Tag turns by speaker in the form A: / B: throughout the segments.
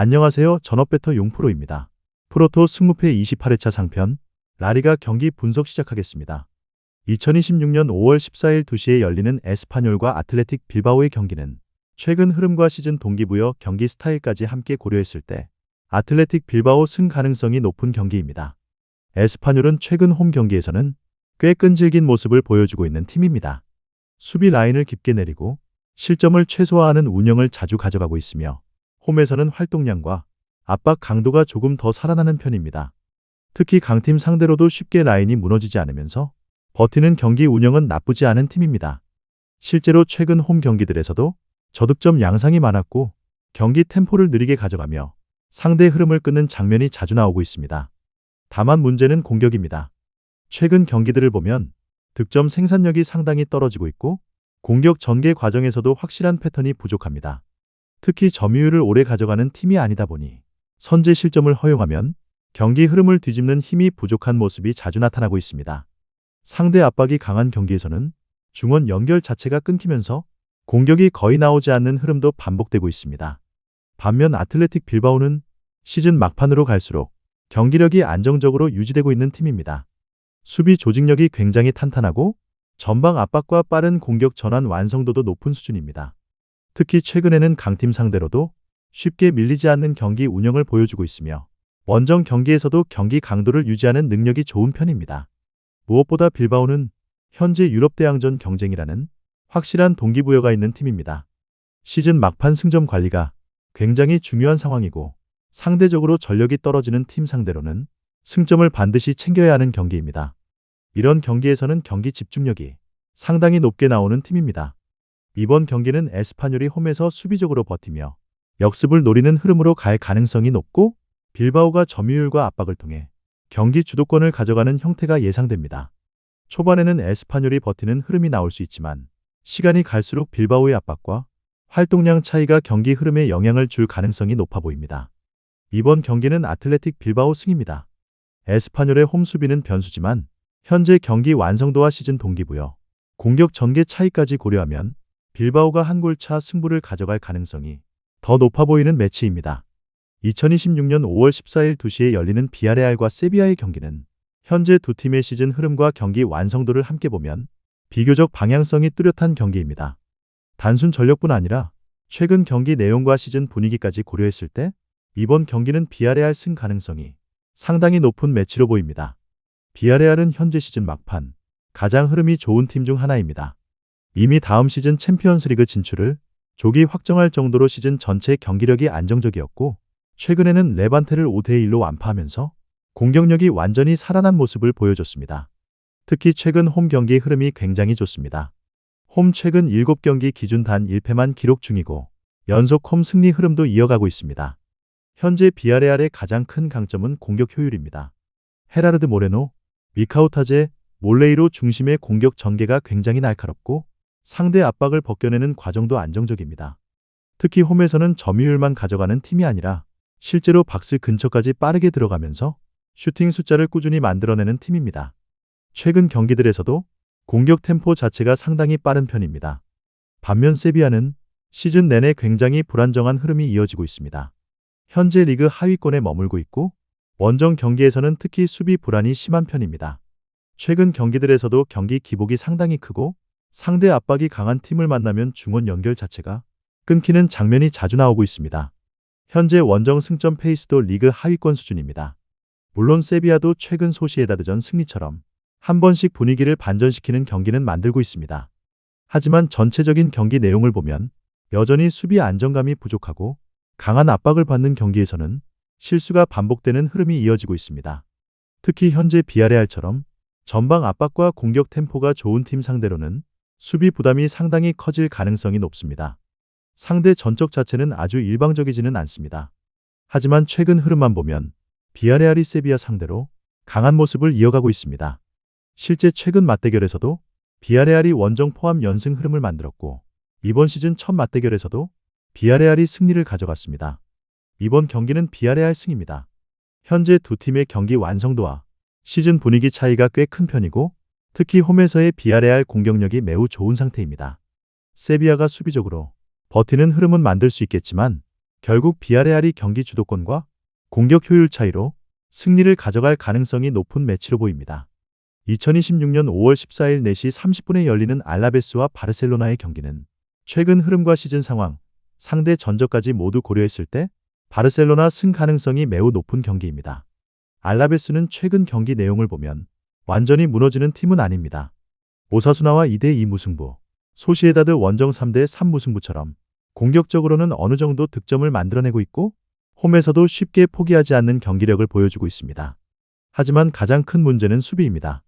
A: 안녕하세요. 전업배터 용프로입니다. 프로토 승무패 28회차 상편, 라리가 경기 분석 시작하겠습니다. 2026년 5월 14일 2시에 열리는 에스파뇰과 아틀레틱 빌바오의 경기는 최근 흐름과 시즌 동기부여 경기 스타일까지 함께 고려했을 때 아틀레틱 빌바오 승 가능성이 높은 경기입니다. 에스파뇰은 최근 홈 경기에서는 꽤 끈질긴 모습을 보여주고 있는 팀입니다. 수비 라인을 깊게 내리고 실점을 최소화하는 운영을 자주 가져가고 있으며 홈에서는 활동량과 압박 강도가 조금 더 살아나는 편입니다. 특히 강팀 상대로도 쉽게 라인이 무너지지 않으면서 버티는 경기 운영은 나쁘지 않은 팀입니다. 실제로 최근 홈 경기들에서도 저득점 양상이 많았고 경기 템포를 느리게 가져가며 상대 흐름을 끊는 장면이 자주 나오고 있습니다. 다만 문제는 공격입니다. 최근 경기들을 보면 득점 생산력이 상당히 떨어지고 있고 공격 전개 과정에서도 확실한 패턴이 부족합니다. 특히 점유율을 오래 가져가는 팀이 아니다 보니 선제 실점을 허용하면 경기 흐름을 뒤집는 힘이 부족한 모습이 자주 나타나고 있습니다. 상대 압박이 강한 경기에서는 중원 연결 자체가 끊기면서 공격이 거의 나오지 않는 흐름도 반복되고 있습니다. 반면 아틀레틱 빌바오는 시즌 막판으로 갈수록 경기력이 안정적으로 유지되고 있는 팀입니다. 수비 조직력이 굉장히 탄탄하고 전방 압박과 빠른 공격 전환 완성도도 높은 수준입니다. 특히 최근에는 강팀 상대로도 쉽게 밀리지 않는 경기 운영을 보여주고 있으며 원정 경기에서도 경기 강도를 유지하는 능력이 좋은 편입니다. 무엇보다 빌바오는 현재 유럽 대항전 경쟁이라는 확실한 동기부여가 있는 팀입니다. 시즌 막판 승점 관리가 굉장히 중요한 상황이고 상대적으로 전력이 떨어지는 팀 상대로는 승점을 반드시 챙겨야 하는 경기입니다. 이런 경기에서는 경기 집중력이 상당히 높게 나오는 팀입니다. 이번 경기는 에스파뇰이 홈에서 수비적으로 버티며 역습을 노리는 흐름으로 갈 가능성이 높고 빌바오가 점유율과 압박을 통해 경기 주도권을 가져가는 형태가 예상됩니다. 초반에는 에스파뇰이 버티는 흐름이 나올 수 있지만 시간이 갈수록 빌바오의 압박과 활동량 차이가 경기 흐름에 영향을 줄 가능성이 높아 보입니다. 이번 경기는 아틀레틱 빌바오 승입니다. 에스파뇰의 홈 수비는 변수지만 현재 경기 완성도와 시즌 동기부여, 공격 전개 차이까지 고려하면 빌바오가 한 골 차 승부를 가져갈 가능성이 더 높아 보이는 매치입니다. 2026년 5월 14일 2시에 열리는 비아레알과 세비야의 경기는 현재 두 팀의 시즌 흐름과 경기 완성도를 함께 보면 비교적 방향성이 뚜렷한 경기입니다. 단순 전력뿐 아니라 최근 경기 내용과 시즌 분위기까지 고려했을 때 이번 경기는 비아레알 승 가능성이 상당히 높은 매치로 보입니다. 비아레알은 현재 시즌 막판 가장 흐름이 좋은 팀 중 하나입니다. 이미 다음 시즌 챔피언스리그 진출을 조기 확정할 정도로 시즌 전체 경기력이 안정적이었고 최근에는 레반테를 5대1로 완파하면서 공격력이 완전히 살아난 모습을 보여줬습니다. 특히 최근 홈 경기 흐름이 굉장히 좋습니다. 홈 최근 7경기 기준 단 1패만 기록 중이고 연속 홈 승리 흐름도 이어가고 있습니다. 현재 비아레알의 가장 큰 강점은 공격 효율입니다. 헤라르드 모레노, 미카우타제, 몰레이로 중심의 공격 전개가 굉장히 날카롭고 상대 압박을 벗겨내는 과정도 안정적입니다. 특히 홈에서는 점유율만 가져가는 팀이 아니라 실제로 박스 근처까지 빠르게 들어가면서 슈팅 숫자를 꾸준히 만들어내는 팀입니다. 최근 경기들에서도 공격 템포 자체가 상당히 빠른 편입니다. 반면 세비야는 시즌 내내 굉장히 불안정한 흐름이 이어지고 있습니다. 현재 리그 하위권에 머물고 있고 원정 경기에서는 특히 수비 불안이 심한 편입니다. 최근 경기들에서도 경기 기복이 상당히 크고 상대 압박이 강한 팀을 만나면 중원 연결 자체가 끊기는 장면이 자주 나오고 있습니다. 현재 원정 승점 페이스도 리그 하위권 수준입니다. 물론 세비야도 최근 소시에다드전 승리처럼 한 번씩 분위기를 반전시키는 경기는 만들고 있습니다. 하지만 전체적인 경기 내용을 보면 여전히 수비 안정감이 부족하고 강한 압박을 받는 경기에서는 실수가 반복되는 흐름이 이어지고 있습니다. 특히 현재 비아레알처럼 전방 압박과 공격 템포가 좋은 팀 상대로는 수비 부담이 상당히 커질 가능성이 높습니다. 상대 전적 자체는 아주 일방적이지는 않습니다. 하지만 최근 흐름만 보면 비아레알이 세비야 상대로 강한 모습을 이어가고 있습니다. 실제 최근 맞대결에서도 비아레알이 원정 포함 연승 흐름을 만들었고 이번 시즌 첫 맞대결에서도 비아레알이 승리를 가져갔습니다. 이번 경기는 비아레알 승입니다. 현재 두 팀의 경기 완성도와 시즌 분위기 차이가 꽤 큰 편이고 특히 홈에서의 비아레알 공격력이 매우 좋은 상태입니다. 세비야가 수비적으로 버티는 흐름은 만들 수 있겠지만 결국 비아레알이 경기 주도권과 공격 효율 차이로 승리를 가져갈 가능성이 높은 매치로 보입니다. 2026년 5월 14일 4시 30분에 열리는 알라베스와 바르셀로나의 경기는 최근 흐름과 시즌 상황, 상대 전적까지 모두 고려했을 때 바르셀로나 승 가능성이 매우 높은 경기입니다. 알라베스는 최근 경기 내용을 보면 완전히 무너지는 팀은 아닙니다. 오사수나와 2대2 무승부, 소시에다드 원정 3대3 무승부처럼 공격적으로는 어느 정도 득점을 만들어내고 있고 홈에서도 쉽게 포기하지 않는 경기력을 보여주고 있습니다. 하지만 가장 큰 문제는 수비입니다.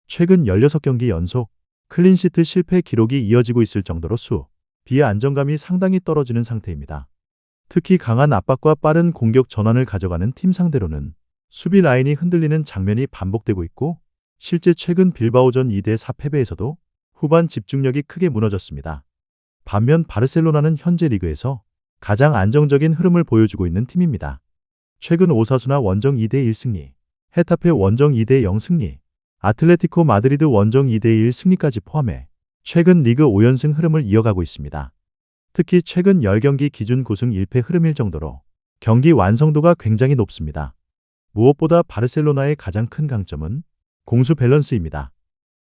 A: 최근 16경기 연속 클린시트 실패 기록이 이어지고 있을 정도로 수비의 안정감이 상당히 떨어지는 상태입니다. 특히 강한 압박과 빠른 공격 전환을 가져가는 팀 상대로는 수비 라인이 흔들리는 장면이 반복되고 있고 실제 최근 빌바오전 2대4 패배에서도 후반 집중력이 크게 무너졌습니다. 반면 바르셀로나는 현재 리그에서 가장 안정적인 흐름을 보여주고 있는 팀입니다. 최근 오사수나 원정 2대1 승리, 헤타페 원정 2대0 승리, 아틀레티코 마드리드 원정 2대1 승리까지 포함해 최근 리그 5연승 흐름을 이어가고 있습니다. 특히 최근 10경기 기준 9승 1패 흐름일 정도로 경기 완성도가 굉장히 높습니다. 무엇보다 바르셀로나의 가장 큰 강점은 공수 밸런스입니다.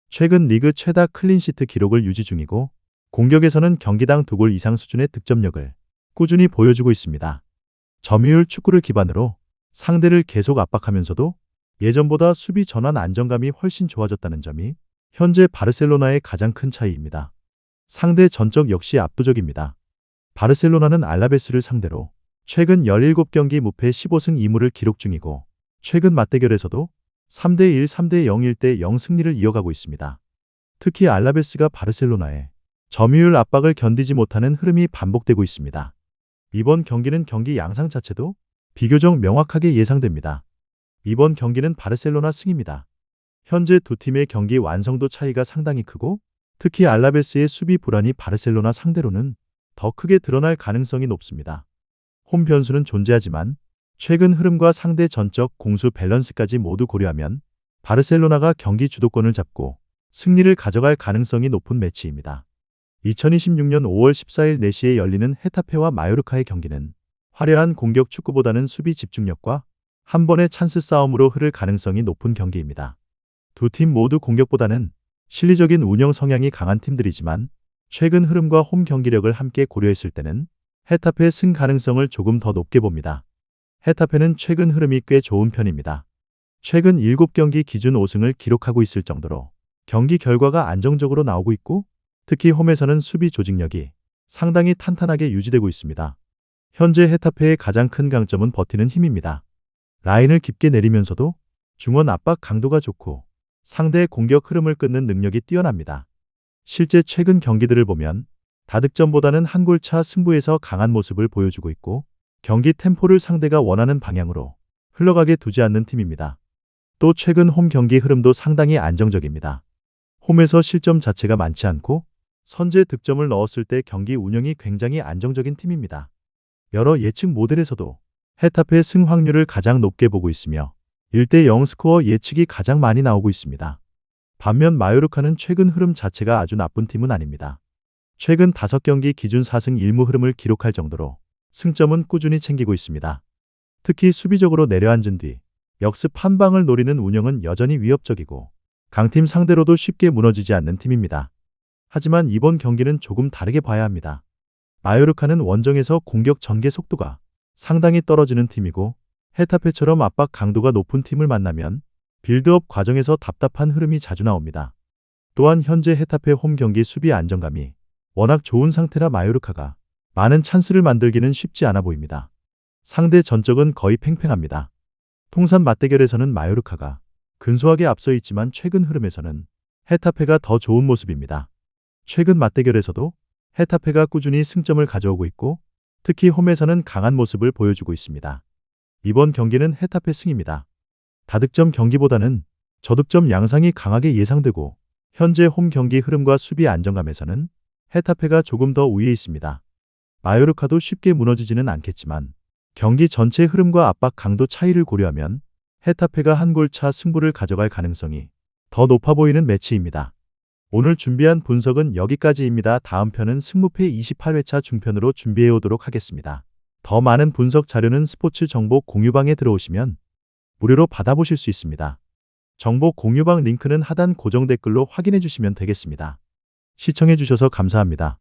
A: 최근 리그 최다 클린시트 기록을 유지 중이고 공격에서는 경기당 2골 이상 수준의 득점력을 꾸준히 보여주고 있습니다. 점유율 축구를 기반으로 상대를 계속 압박하면서도 예전보다 수비 전환 안정감이 훨씬 좋아졌다는 점이 현재 바르셀로나의 가장 큰 차이입니다. 상대 전적 역시 압도적입니다. 바르셀로나는 알라베스를 상대로 최근 17경기 무패 15승 2무를 기록 중이고 최근 맞대결에서도 3대1, 3대0, 1대0 승리를 이어가고 있습니다. 특히 알라베스가 바르셀로나의 점유율 압박을 견디지 못하는 흐름이 반복되고 있습니다. 이번 경기는 경기 양상 자체도 비교적 명확하게 예상됩니다. 이번 경기는 바르셀로나 승입니다. 현재 두 팀의 경기 완성도 차이가 상당히 크고 특히 알라베스의 수비 불안이 바르셀로나 상대로는 더 크게 드러날 가능성이 높습니다. 홈 변수는 존재하지만 최근 흐름과 상대 전적 공수 밸런스까지 모두 고려하면 바르셀로나가 경기 주도권을 잡고 승리를 가져갈 가능성이 높은 매치입니다. 2026년 5월 14일 4시에 열리는 헤타페와 마요르카의 경기는 화려한 공격 축구보다는 수비 집중력과 한 번의 찬스 싸움으로 흐를 가능성이 높은 경기입니다. 두 팀 모두 공격보다는 실리적인 운영 성향이 강한 팀들이지만 최근 흐름과 홈 경기력을 함께 고려했을 때는 헤타페의 승 가능성을 조금 더 높게 봅니다. 헤타페는 최근 흐름이 꽤 좋은 편입니다. 최근 7경기 기준 5승을 기록하고 있을 정도로 경기 결과가 안정적으로 나오고 있고 특히 홈에서는 수비 조직력이 상당히 탄탄하게 유지되고 있습니다. 현재 헤타페의 가장 큰 강점은 버티는 힘입니다. 라인을 깊게 내리면서도 중원 압박 강도가 좋고 상대의 공격 흐름을 끊는 능력이 뛰어납니다. 실제 최근 경기들을 보면 다득점보다는 한 골 차 승부에서 강한 모습을 보여주고 있고 경기 템포를 상대가 원하는 방향으로 흘러가게 두지 않는 팀입니다. 또 최근 홈 경기 흐름도 상당히 안정적입니다. 홈에서 실점 자체가 많지 않고 선제 득점을 넣었을 때 경기 운영이 굉장히 안정적인 팀입니다. 여러 예측 모델에서도 헤타페의 승 확률을 가장 높게 보고 있으며 1대0 스코어 예측이 가장 많이 나오고 있습니다. 반면 마요르카는 최근 흐름 자체가 아주 나쁜 팀은 아닙니다. 최근 5경기 기준 4승 1무 흐름을 기록할 정도로 승점은 꾸준히 챙기고 있습니다. 특히 수비적으로 내려앉은 뒤 역습 한 방을 노리는 운영은 여전히 위협적이고 강팀 상대로도 쉽게 무너지지 않는 팀입니다. 하지만 이번 경기는 조금 다르게 봐야 합니다. 마요르카는 원정에서 공격 전개 속도가 상당히 떨어지는 팀이고 헤타페처럼 압박 강도가 높은 팀을 만나면 빌드업 과정에서 답답한 흐름이 자주 나옵니다. 또한 현재 헤타페 홈 경기 수비 안정감이 워낙 좋은 상태라 마요르카가 많은 찬스를 만들기는 쉽지 않아 보입니다. 상대 전적은 거의 팽팽합니다. 통산 맞대결에서는 마요르카가 근소하게 앞서 있지만 최근 흐름에서는 헤타페가 더 좋은 모습입니다. 최근 맞대결에서도 헤타페가 꾸준히 승점을 가져오고 있고 특히 홈에서는 강한 모습을 보여주고 있습니다. 이번 경기는 헤타페 승입니다. 다득점 경기보다는 저득점 양상이 강하게 예상되고 현재 홈 경기 흐름과 수비 안정감에서는 헤타페가 조금 더 우위에 있습니다. 마요르카도 쉽게 무너지지는 않겠지만 경기 전체 흐름과 압박 강도 차이를 고려하면 헤타페가 한 골 차 승부를 가져갈 가능성이 더 높아 보이는 매치입니다. 오늘 준비한 분석은 여기까지입니다. 다음 편은 승무패 28회차 중편으로 준비해 오도록 하겠습니다. 더 많은 분석 자료는 스포츠 정보 공유방에 들어오시면 무료로 받아보실 수 있습니다. 정보 공유방 링크는 하단 고정 댓글로 확인해 주시면 되겠습니다. 시청해 주셔서 감사합니다.